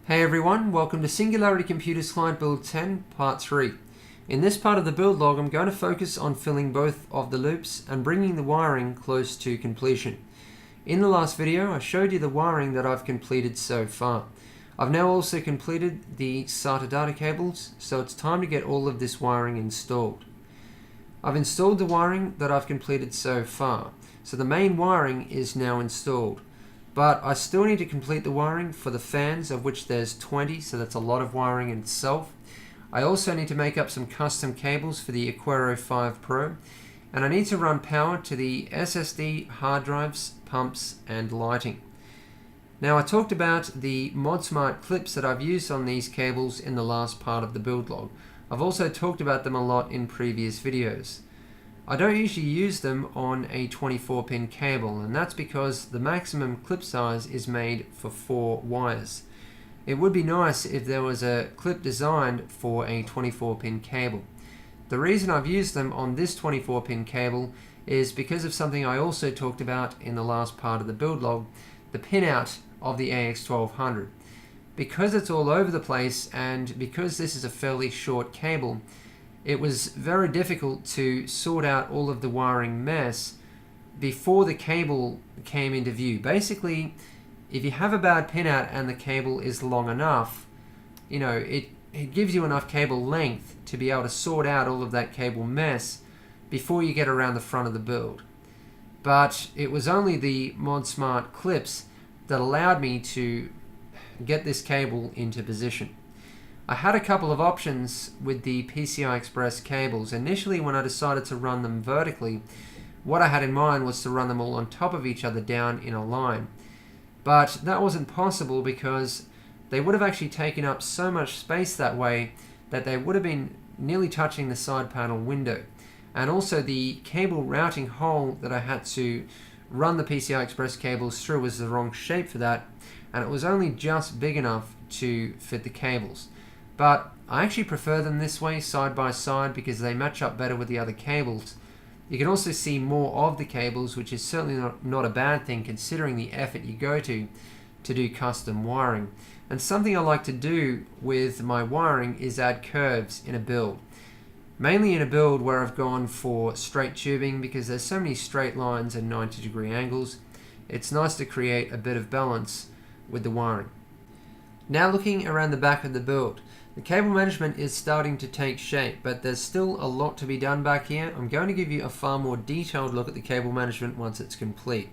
Hey everyone, welcome to SingularityComputers Client Build 10 Part 3. In this part of the build log, I'm going to focus on filling both of the loops and bringing the wiring close to completion. In the last video, I showed you the wiring that I've completed so far. I've now also completed the SATA data cables, so it's time to get all of this wiring installed. I've installed the wiring that I've completed so far, so the main wiring is now installed. But I still need to complete the wiring for the fans, of which there's 20, so that's a lot of wiring in itself. I also need to make up some custom cables for the Aquero 5 Pro, and I need to run power to the SSD hard drives, pumps, and lighting. Now, I talked about the ModSmart clips that I've used on these cables in the last part of the build log. I've also talked about them a lot in previous videos. I don't usually use them on a 24-pin cable, and that's because the maximum clip size is made for 4 wires. It would be nice if there was a clip designed for a 24-pin cable. The reason I've used them on this 24-pin cable is because of something I also talked about in the last part of the build log, the pinout of the AX1200. Because it's all over the place, and because this is a fairly short cable, it was very difficult to sort out all of the wiring mess before the cable came into view. Basically, if you have a bad pinout and the cable is long enough, it gives you enough cable length to be able to sort out all of that cable mess before you get around the front of the build. But it was only the ModSmart clips that allowed me to get this cable into position. I had a couple of options with the PCI Express cables. Initially, when I decided to run them vertically, what I had in mind was to run them all on top of each other down in a line. But that wasn't possible because they would have actually taken up so much space that way that they would have been nearly touching the side panel window. And also the cable routing hole that I had to run the PCI Express cables through was the wrong shape for that, and it was only just big enough to fit the cables. But I actually prefer them this way, side by side, because they match up better with the other cables. You can also see more of the cables, which is certainly not a bad thing considering the effort you go to do custom wiring. And something I like to do with my wiring is add curves in a build. Mainly in a build where I've gone for straight tubing, because there's so many straight lines and 90-degree angles. It's nice to create a bit of balance with the wiring. Now looking around the back of the build, the cable management is starting to take shape, but there's still a lot to be done back here. I'm going to give you a far more detailed look at the cable management once it's complete.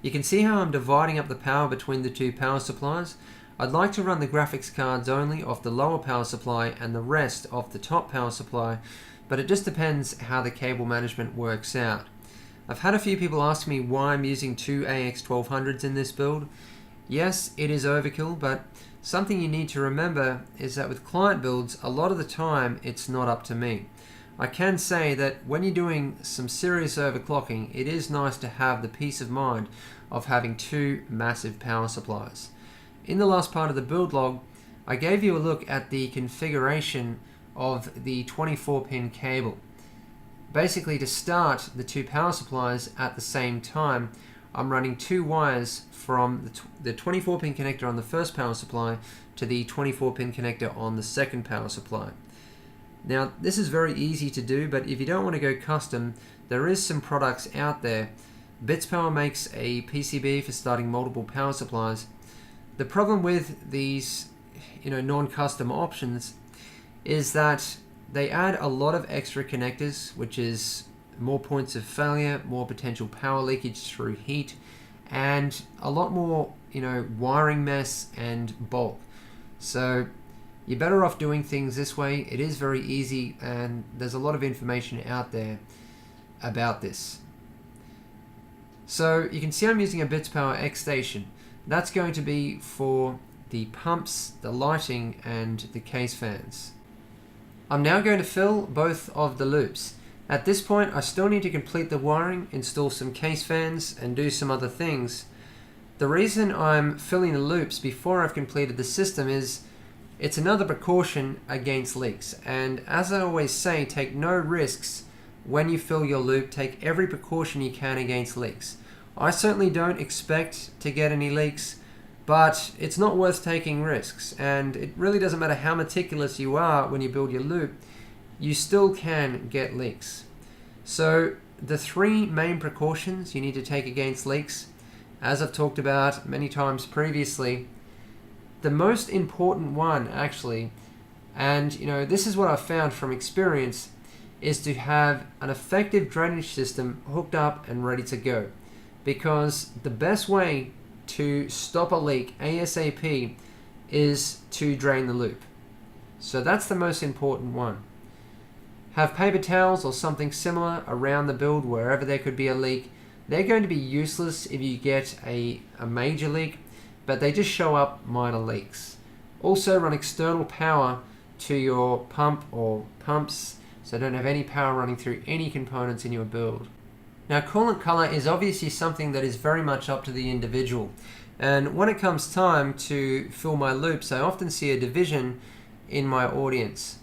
You can see how I'm dividing up the power between the two power supplies. I'd like to run the graphics cards only off the lower power supply and the rest off the top power supply, but it just depends how the cable management works out. I've had a few people ask me why I'm using 2 AX1200s in this build. Yes, it is overkill, but something you need to remember is that with client builds, a lot of the time it's not up to me. I can say that when you're doing some serious overclocking, it is nice to have the peace of mind of having 2 massive power supplies. In the last part of the build log, I gave you a look at the configuration of the 24-pin cable. Basically, to start the 2 power supplies at the same time, I'm running 2 wires from the 24-pin connector on the first power supply to the 24-pin connector on the second power supply. Now, this is very easy to do, but if you don't want to go custom, there is some products out there. BitsPower makes a PCB for starting multiple power supplies. The problem with these non-custom options is that they add a lot of extra connectors, which is more points of failure, more potential power leakage through heat, and a lot more wiring mess and bulk. So you're better off doing things this way. It is very easy, and there's a lot of information out there about this. So you can see I'm using a BitsPower X station. That's going to be for the pumps, the lighting, and the case fans. I'm now going to fill both of the loops. At this point, I still need to complete the wiring, install some case fans, and do some other things. The reason I'm filling the loops before I've completed the system is it's another precaution against leaks. And as I always say, take no risks when you fill your loop. Take every precaution you can against leaks. I certainly don't expect to get any leaks, but it's not worth taking risks, and it really doesn't matter how meticulous you are when you build your loop, you still can get leaks. So the three main precautions you need to take against leaks, as I've talked about many times previously, the most important one actually, and this is what I've found from experience, is to have an effective drainage system hooked up and ready to go. Because the best way to stop a leak ASAP is to drain the loop. So that's the most important one. Have paper towels or something similar around the build wherever there could be a leak. They're going to be useless if you get a major leak, but they just show up minor leaks. Also run external power to your pump or pumps, so don't have any power running through any components in your build. Now, coolant color is obviously something that is very much up to the individual, and when it comes time to fill my loops, I often see a division in my audience.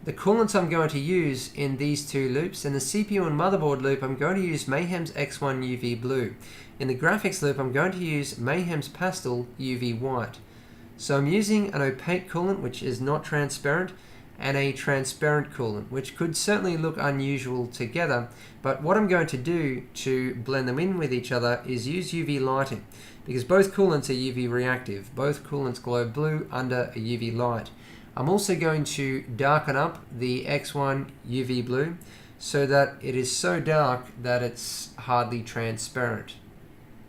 The coolants I'm going to use in these two loops, in the CPU and motherboard loop, I'm going to use Mayhem's X1 UV Blue. In the graphics loop, I'm going to use Mayhem's Pastel UV White. So I'm using an opaque coolant, which is not transparent, and a transparent coolant, which could certainly look unusual together, but what I'm going to do to blend them in with each other is use UV lighting, because both coolants are UV reactive. Both coolants glow blue under a UV light. I'm also going to darken up the X1 UV Blue so that it is so dark that it's hardly transparent.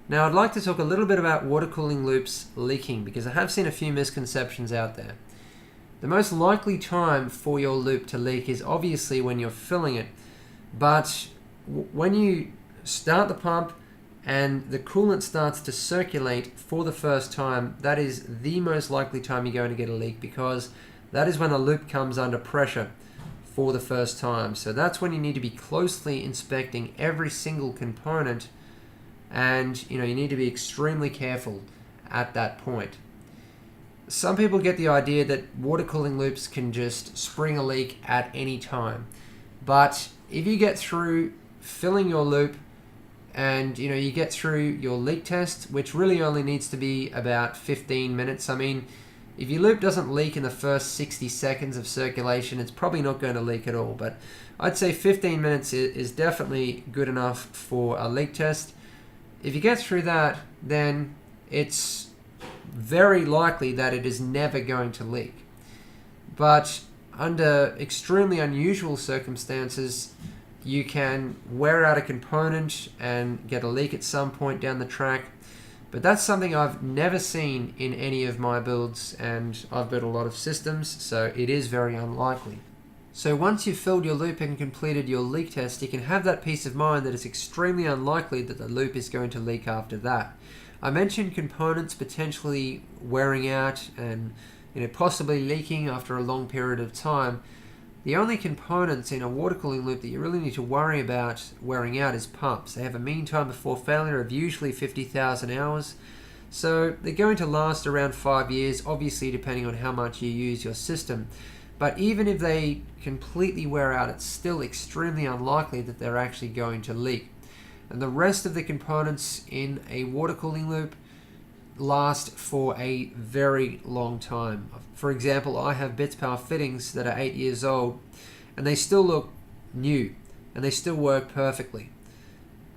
Now I'd like to talk a little bit about water cooling loops leaking, because I have seen a few misconceptions out there. The most likely time for your loop to leak is obviously when you're filling it, but when you start the pump and the coolant starts to circulate for the first time, that is the most likely time you're going to get a leak, because that is when a loop comes under pressure for the first time. So that's when you need to be closely inspecting every single component, and you need to be extremely careful at that point. Some people get the idea that water cooling loops can just spring a leak at any time. But if you get through filling your loop and you get through your leak test, which really only needs to be about 15 minutes. I mean, if your loop doesn't leak in the first 60 seconds of circulation, it's probably not going to leak at all. But I'd say 15 minutes is definitely good enough for a leak test. If you get through that, then it's very likely that it is never going to leak. But under extremely unusual circumstances, you can wear out a component and get a leak at some point down the track. But that's something I've never seen in any of my builds, and I've built a lot of systems, so it is very unlikely. So once you've filled your loop and completed your leak test, you can have that peace of mind that it's extremely unlikely that the loop is going to leak after that. I mentioned components potentially wearing out and possibly leaking after a long period of time. The only components in a water cooling loop that you really need to worry about wearing out is pumps. They have a mean time before failure of usually 50,000 hours. So they're going to last around 5 years, obviously depending on how much you use your system. But even if they completely wear out, it's still extremely unlikely that they're actually going to leak. And the rest of the components in a water cooling loop last for a very long time. For example, I have bits power fittings that are 8 years old, and they still look new, and they still work perfectly.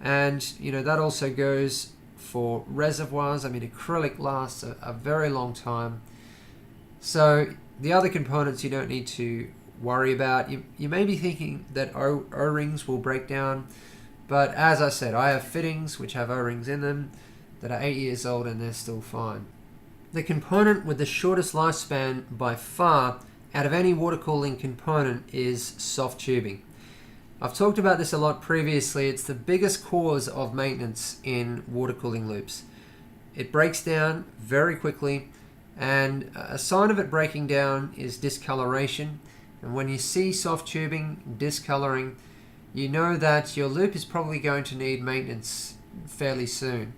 And that also goes for reservoirs. I mean, acrylic lasts a very long time. So the other components you don't need to worry about. You may be thinking that O-rings will break down, but as I said, I have fittings which have O-rings in them that are 8 years old and they're still fine. The component with the shortest lifespan by far out of any water cooling component is soft tubing. I've talked about this a lot previously. It's the biggest cause of maintenance in water cooling loops. It breaks down very quickly, and a sign of it breaking down is discoloration. And when you see soft tubing discoloring, you know that your loop is probably going to need maintenance fairly soon.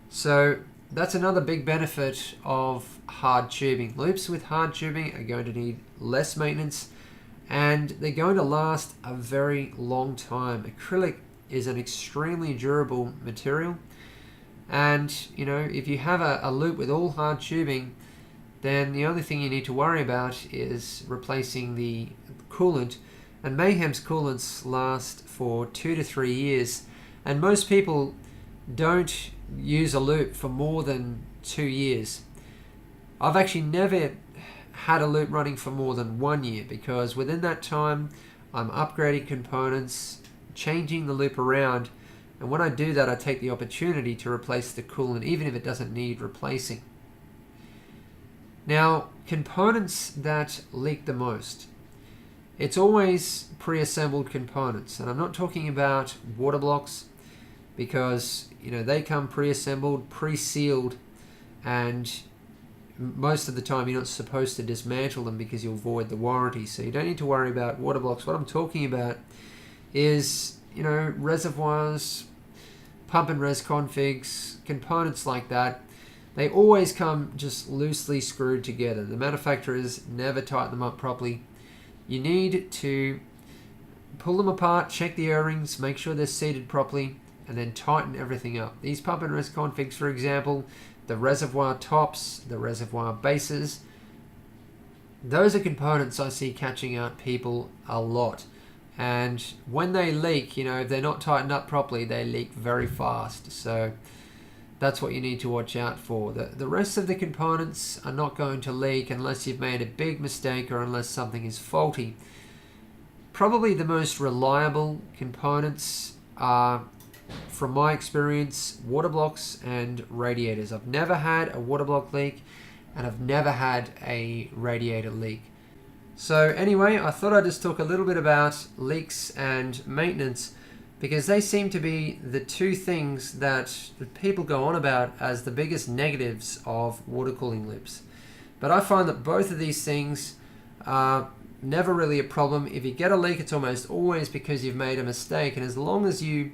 So that's another big benefit of hard tubing. Loops with hard tubing are going to need less maintenance, and they're going to last a very long time. Acrylic is an extremely durable material, And you know, if you have a loop with all hard tubing, then the only thing you need to worry about is replacing the coolant. And Mayhem's coolants last for 2 to 3 years, and most people don't use a loop for more than 2 years. I've actually never had a loop running for more than 1 year, because within that time I'm upgrading components, changing the loop around, and when I do that I take the opportunity to replace the coolant even if it doesn't need replacing. Now, components that leak the most. It's always pre-assembled components, and I'm not talking about water blocks, because you know they come pre-assembled, pre-sealed, and most of the time you're not supposed to dismantle them because you'll void the warranty, so you don't need to worry about water blocks. What I'm talking about is, you know, reservoirs, pump and res configs, components like that. They always come just loosely screwed together. The manufacturers never tighten them up properly. You need to pull them apart, check the O-rings, make sure they're seated properly, and then tighten everything up. These pump and res configs, for example, the reservoir tops, the reservoir bases, those are components I see catching out people a lot. And when they leak, you know, if they're not tightened up properly, they leak very fast. So that's what you need to watch out for. The rest of the components are not going to leak unless you've made a big mistake or unless something is faulty. Probably the most reliable components are, from my experience, water blocks and radiators. I've never had a water block leak, and I've never had a radiator leak. So anyway, I thought I'd just talk a little bit about leaks and maintenance, because they seem to be the two things that people go on about as the biggest negatives of water cooling loops. But I find that both of these things are never really a problem. If you get a leak, it's almost always because you've made a mistake, and as long as you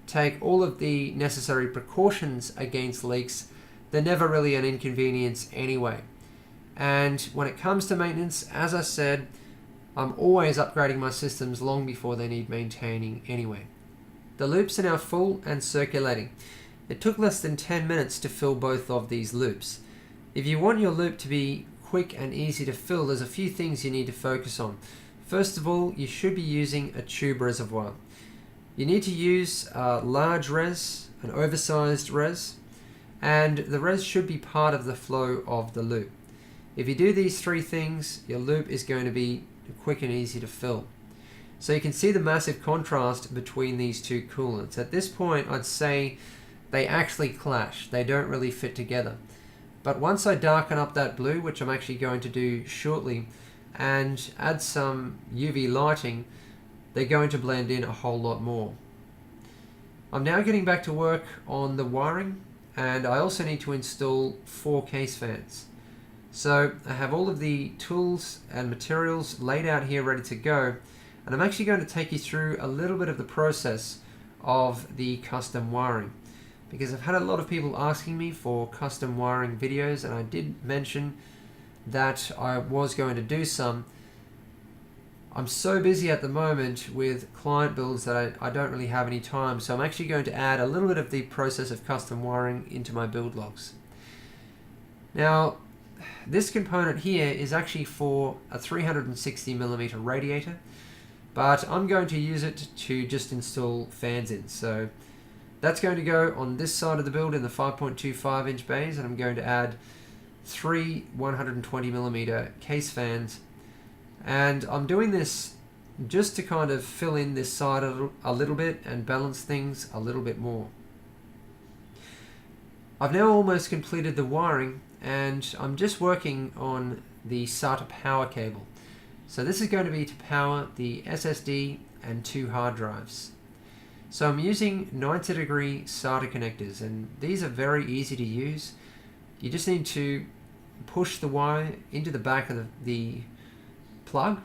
take all of the necessary precautions against leaks, they're never really an inconvenience anyway. And when it comes to maintenance, as I said, I'm always upgrading my systems long before they need maintaining anyway. The loops are now full and circulating. It took less than 10 minutes to fill both of these loops. If you want your loop to be quick and easy to fill, there's a few things you need to focus on. First of all, you should be using a tube reservoir. You need to use a large res, an oversized res, and the res should be part of the flow of the loop. If you do these three things, your loop is going to be quick and easy to fill. So you can see the massive contrast between these two coolants. At this point, I'd say they actually clash. They don't really fit together. But once I darken up that blue, which I'm actually going to do shortly, and add some UV lighting, they're going to blend in a whole lot more. I'm now getting back to work on the wiring, and I also need to install 4 case fans. So I have all of the tools and materials laid out here ready to go, and I'm actually going to take you through a little bit of the process of the custom wiring, because I've had a lot of people asking me for custom wiring videos, and I did mention that I was going to do some. I'm so busy at the moment with client builds that I don't really have any time, so I'm actually going to add a little bit of the process of custom wiring into my build logs. Now, this component here is actually for a 360mm radiator, but I'm going to use it to just install fans in. So that's going to go on this side of the build in the 5.25 inch bays, and I'm going to add 3 120mm case fans. And I'm doing this just to kind of fill in this side a little bit and balance things a little bit more. I've now almost completed the wiring, and I'm just working on the SATA power cable. So this is going to be to power the SSD and 2 hard drives. So I'm using 90-degree SATA connectors, and these are very easy to use. You just need to push the wire into the back of the plug,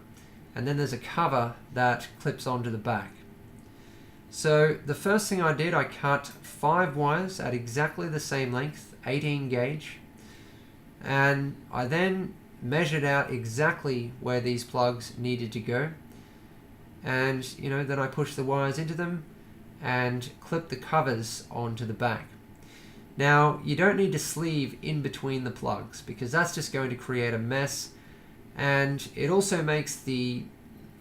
and then there's a cover that clips onto the back. So the first thing I did, I cut 5 wires at exactly the same length, 18 gauge, and I then measured out exactly where these plugs needed to go, and then I pushed the wires into them and clipped the covers onto the back. Now, you don't need to sleeve in between the plugs because that's just going to create a mess, and it also makes the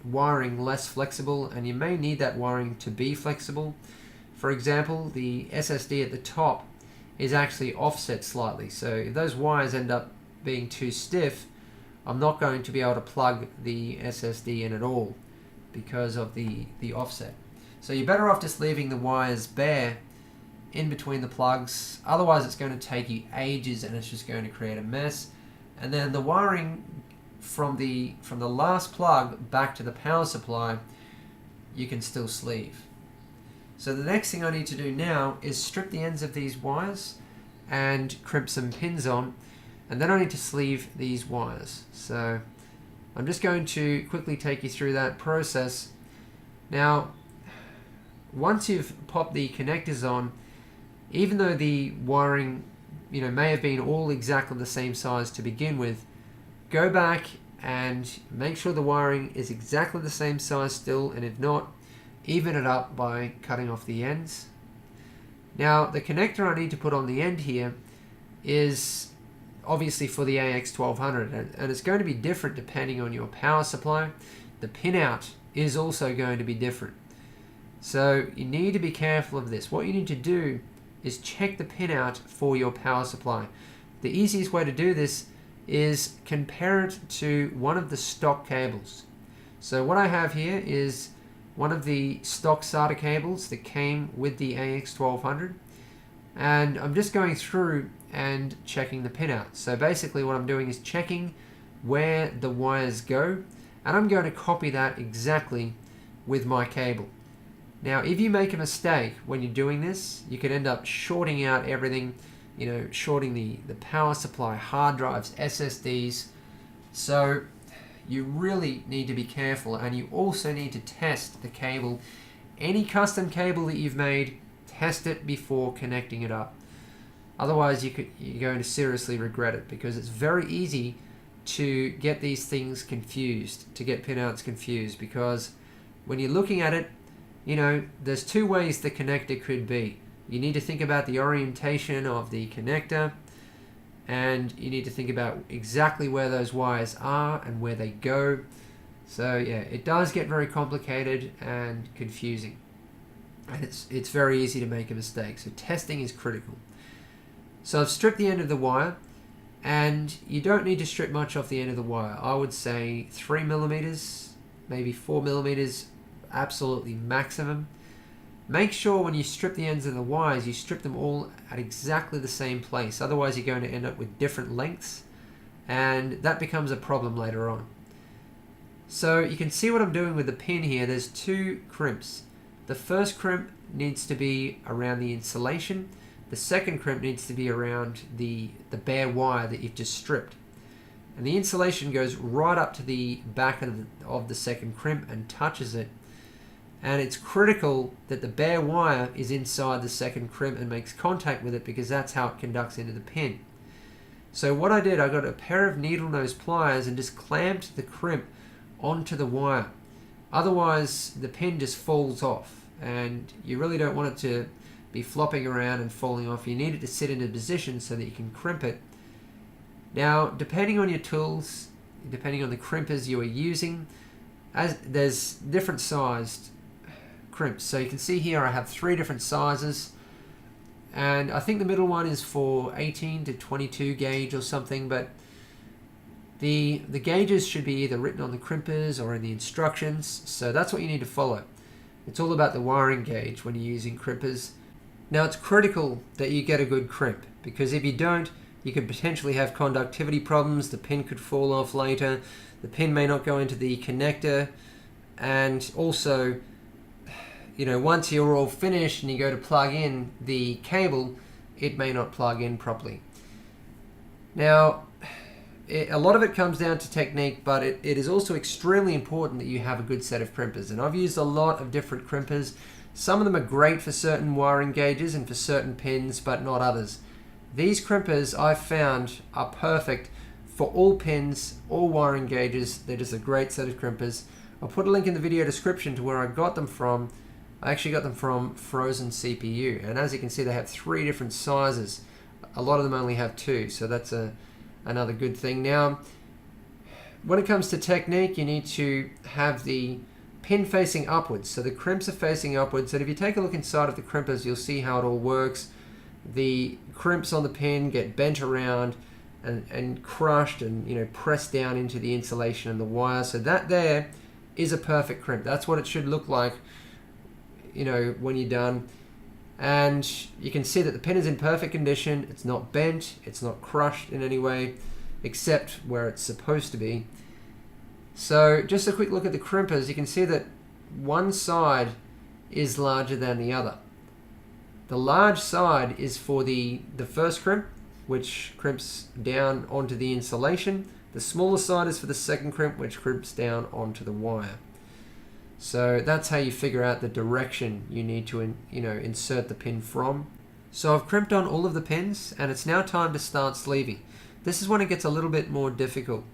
wiring less flexible, and you may need that wiring to be flexible. For example, the SSD at the top is actually offset slightly, so if those wires end up being too stiff, I'm not going to be able to plug the SSD in at all because of the offset. So you're better off just leaving the wires bare in between the plugs, otherwise it's going to take you ages and it's just going to create a mess. And then the wiring from the last plug back to the power supply, you can still sleeve. So the next thing I need to do now is strip the ends of these wires and crimp some pins on, and then I need to sleeve these wires. So I'm just going to quickly take you through that process. Now, once you've popped the connectors on, even though the wiring may have been all exactly the same size to begin with, go back and make sure the wiring is exactly the same size still, and if not, even it up by cutting off the ends. Now, the connector I need to put on the end here is obviously for the AX1200, and it's going to be different depending on your power supply. The pinout is also going to be different. So you need to be careful of this. What you need to do is check the pinout for your power supply. The easiest way to do this is compare it to one of the stock cables. So what I have here is one of the stock SATA cables that came with the AX1200, and I'm just going through and checking the pinout. So basically what I'm doing is checking where the wires go, and I'm going to copy that exactly with my cable. Now, if you make a mistake when you're doing this, you could end up shorting out everything, shorting the power supply, hard drives, SSDs. So you really need to be careful, and you also need to test the cable. Any custom cable that you've made, test it before connecting it up. Otherwise, you're going to seriously regret it, because it's very easy to get these things confused, to get pinouts confused, because when you're looking at it, there's two ways the connector could be. You need to think about the orientation of the connector, and you need to think about exactly where those wires are and where they go. So yeah, it does get very complicated and confusing, and it's very easy to make a mistake. So testing is critical. So I've stripped the end of the wire, and you don't need to strip much off the end of the wire. I would say 3 millimeters, maybe 4 millimeters, absolutely maximum. Make sure when you strip the ends of the wires, you strip them all at exactly the same place. Otherwise, you're going to end up with different lengths, and that becomes a problem later on. So you can see what I'm doing with the pin here. There's two crimps. The first crimp needs to be around the insulation. The second crimp needs to be around the bare wire that you've just stripped. And the insulation goes right up to the back of the second crimp and touches it. And it's critical that the bare wire is inside the second crimp and makes contact with it, because that's how it conducts into the pin. So what I did, I got a pair of needle nose pliers and just clamped the crimp onto the wire. Otherwise, the pin just falls off, and you really don't want it to be flopping around and falling off. You need it to sit in a position so that you can crimp it. Now, depending on your tools, depending on the crimpers you are using, there's different sized crimps. So you can see here I have 3 different sizes, and I think the middle one is for 18 to 22 gauge or something, but the gauges should be either written on the crimpers or in the instructions, so that's what you need to follow. It's all about the wiring gauge when you're using crimpers. Now, it's critical that you get a good crimp, because if you don't, you could potentially have conductivity problems. The pin could fall off later, the pin may not go into the connector, and also, once you're all finished and you go to plug in the cable, it may not plug in properly. Now, a lot of it comes down to technique, but it is also extremely important that you have a good set of crimpers. And I've used a lot of different crimpers. Some of them are great for certain wiring gauges and for certain pins, but not others. These crimpers I've found are perfect for all pins, all wiring gauges. They're just a great set of crimpers. I'll put a link in the video description to where I got them from, I actually got them from Frozen CPU, and as you can see they have 3 different sizes. A lot of them only have 2, so that's another good thing. Now when it comes to technique, you need to have the pin facing upwards, so the crimps are facing upwards, and if you take a look inside of the crimpers you'll see how it all works. The crimps on the pin get bent around and crushed and pressed down into the insulation and the wire, so that there is a perfect crimp. That's what it should look like when you're done. And you can see that the pin is in perfect condition. It's not bent, it's not crushed in any way except where it's supposed to be. So just a quick look at the crimpers. You can see that one side is larger than the other. The large side is for the first crimp, which crimps down onto the insulation. The smaller side is for the second crimp, which crimps down onto the wire. So that's how you figure out the direction you need to insert the pin from. So I've crimped on all of the pins, and it's now time to start sleeving. This is when it gets a little bit more difficult.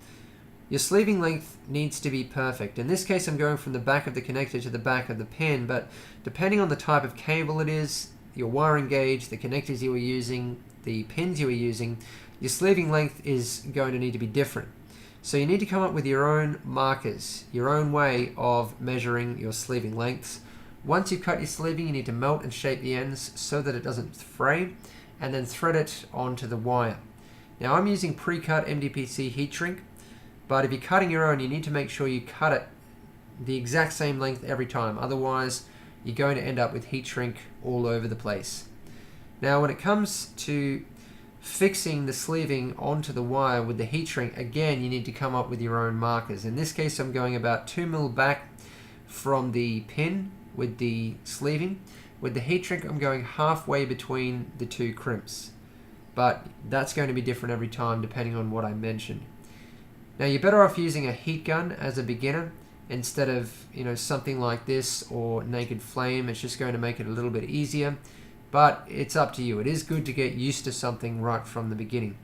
Your sleeving length needs to be perfect. In this case I'm going from the back of the connector to the back of the pin, but depending on the type of cable it is, your wiring gauge, the connectors you are using, the pins you are using, your sleeving length is going to need to be different. So you need to come up with your own markers, your own way of measuring your sleeving lengths. Once you've cut your sleeving, you need to melt and shape the ends so that it doesn't fray, and then thread it onto the wire. Now I'm using pre-cut MDPC heat shrink, but if you're cutting your own, you need to make sure you cut it the exact same length every time. Otherwise, you're going to end up with heat shrink all over the place. Now when it comes to fixing the sleeving onto the wire with the heat shrink, again you need to come up with your own markers. In this case I'm going about 2 mil back from the pin with the sleeving. With the heat shrink I'm going halfway between the 2 crimps, but that's going to be different every time depending on what I mentioned. Now you're better off using a heat gun as a beginner instead of something like this or naked flame. It's just going to make it a little bit easier, but it's up to you. It is good to get used to something right from the beginning.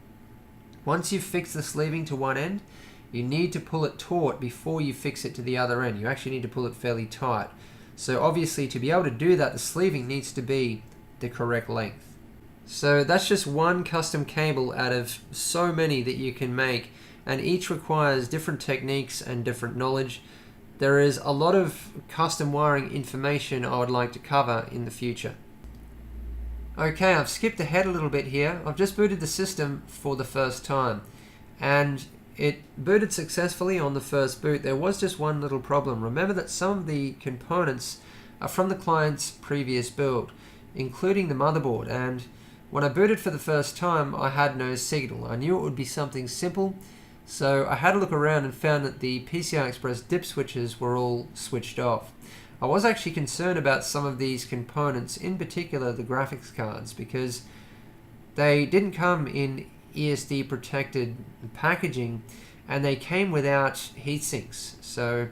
Once you've fixed the sleeving to one end, you need to pull it taut before you fix it to the other end. You actually need to pull it fairly tight. So obviously to be able to do that, the sleeving needs to be the correct length. So that's just one custom cable out of so many that you can make, and each requires different techniques and different knowledge. There is a lot of custom wiring information I would like to cover in the future. Okay, I've skipped ahead a little bit here. I've just booted the system for the first time, and it booted successfully on the first boot. There was just one little problem. Remember that some of the components are from the client's previous build, including the motherboard, and when I booted for the first time I had no signal. I knew it would be something simple, so I had a look around and found that the PCI Express dip switches were all switched off. I was actually concerned about some of these components, in particular the graphics cards, because they didn't come in ESD protected packaging and they came without heat sinks, so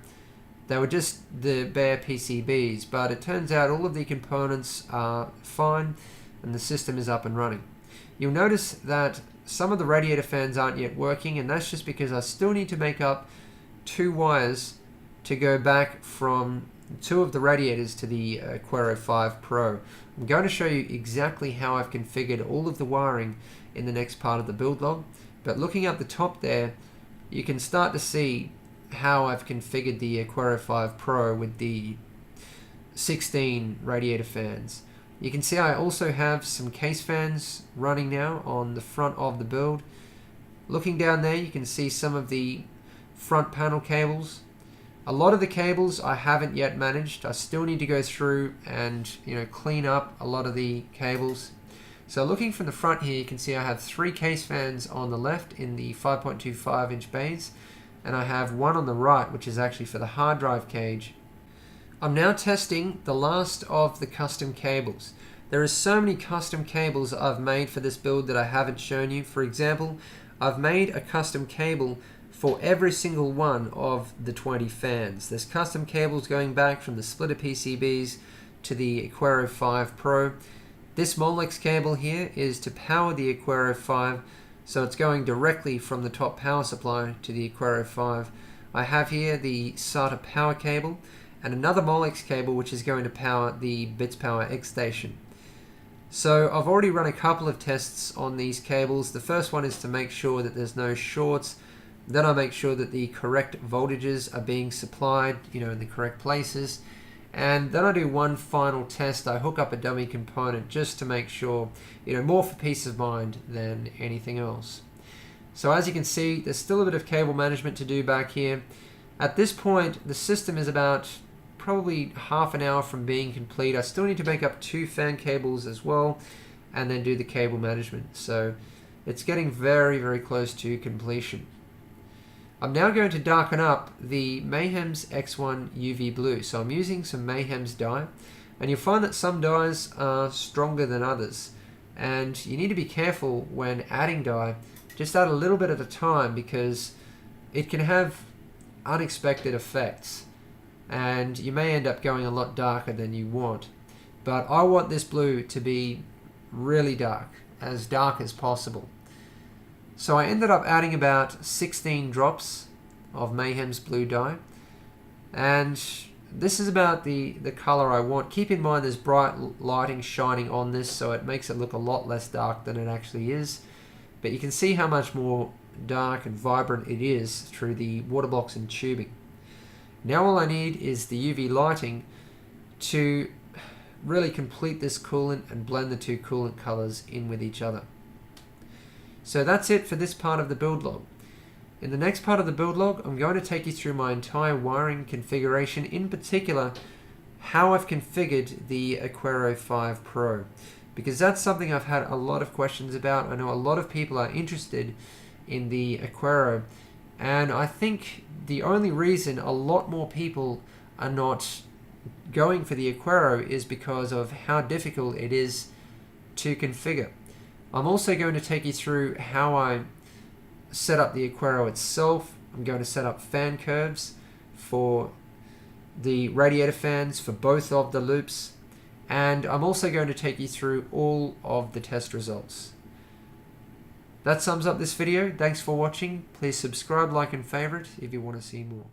they were just the bare PCBs. But it turns out all of the components are fine and the system is up and running. You'll notice that some of the radiator fans aren't yet working, and that's just because I still need to make up 2 wires to go back from 2 of the radiators to the Aquero 5 Pro. I'm going to show you exactly how I've configured all of the wiring in the next part of the build log, but looking up the top there you can start to see how I've configured the Aquero 5 Pro with the 16 radiator fans. You can see I also have some case fans running now on the front of the build. Looking down there you can see some of the front panel cables. A lot of the cables I haven't yet managed. I still need to go through and clean up a lot of the cables. So looking from the front here, you can see I have 3 case fans on the left in the 5.25 inch bays, and I have one on the right which is actually for the hard drive cage. I'm now testing the last of the custom cables. There are so many custom cables I've made for this build that I haven't shown you. For example, I've made a custom cable for every single one of the 20 fans. There's custom cables going back from the splitter PCBs to the Aquero 5 Pro. This Molex cable here is to power the Aquero 5, so it's going directly from the top power supply to the Aquero 5. I have here the SATA power cable, and another Molex cable which is going to power the Bits Power X station. So I've already run a couple of tests on these cables. The first one is to make sure that there's no shorts. Then I make sure that the correct voltages are being supplied, in the correct places. And then I do one final test. I hook up a dummy component just to make sure, more for peace of mind than anything else. So as you can see, there's still a bit of cable management to do back here. At this point, the system is about probably half an hour from being complete. I still need to make up 2 fan cables as well, and then do the cable management. So it's getting very, very close to completion. I'm now going to darken up the Mayhem's X1 UV Blue. So I'm using some Mayhem's dye, and you'll find that some dyes are stronger than others. And you need to be careful when adding dye. Just add a little bit at a time, because it can have unexpected effects. And you may end up going a lot darker than you want. But I want this blue to be really dark as possible. So I ended up adding about 16 drops of Mayhem's blue dye, and this is about the color I want. Keep in mind there's bright lighting shining on this, so it makes it look a lot less dark than it actually is, but you can see how much more dark and vibrant it is through the water blocks and tubing. Now all I need is the UV lighting to really complete this coolant and blend the 2 coolant colors in with each other. So that's it for this part of the build log. In the next part of the build log, I'm going to take you through my entire wiring configuration, in particular how I've configured the Aquero 5 Pro, because that's something I've had a lot of questions about. I know a lot of people are interested in the Aquero, and I think the only reason a lot more people are not going for the Aquero is because of how difficult it is to configure. I'm also going to take you through how I set up the Aquero itself. I'm going to set up fan curves for the radiator fans for both of the loops, and I'm also going to take you through all of the test results. That sums up this video. Thanks for watching. Please subscribe, like, and favorite if you want to see more.